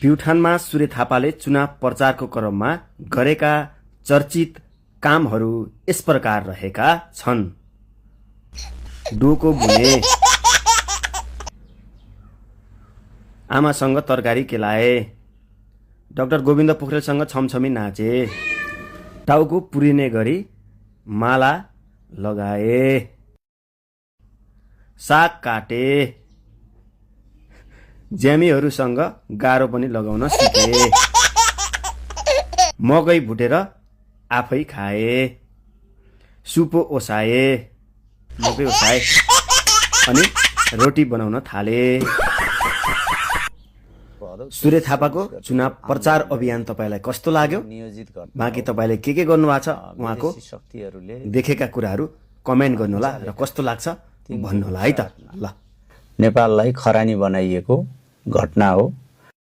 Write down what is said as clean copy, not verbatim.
प्युठानमा सूर्य थापाले चुनाव प्रचारको क्रममा गरेका चर्चित कामहरू यस प्रकार रहेका छन्। डोको बुने, आमासँग तरकारी केलाए, डाक्टर गोविन्द पोखरेलसँग छमछमी नाचे, टाउको पुरिने गरी माला लगाए, साग काटे, ज्यामीहरूसँग गाह्रो पनि लगाउन सिके, मकै भुटेर आफै खाए, सुपो ओसाए, मकै ओसाए अनि रोटी बनाउन थाले। सूर्य थापाको चुनाव प्रचार अभियान तपाईलाई कस्तो लाग्यो? बाँकी तपाईले के गर्नुभएको छ उहाँको देखेका कुराहरू कमेन्ट गर्नुहोला र कस्तो लाग्छ भन्नुहोला है त। ल, नेपाललाई खरानी बनाइएको घटना हो।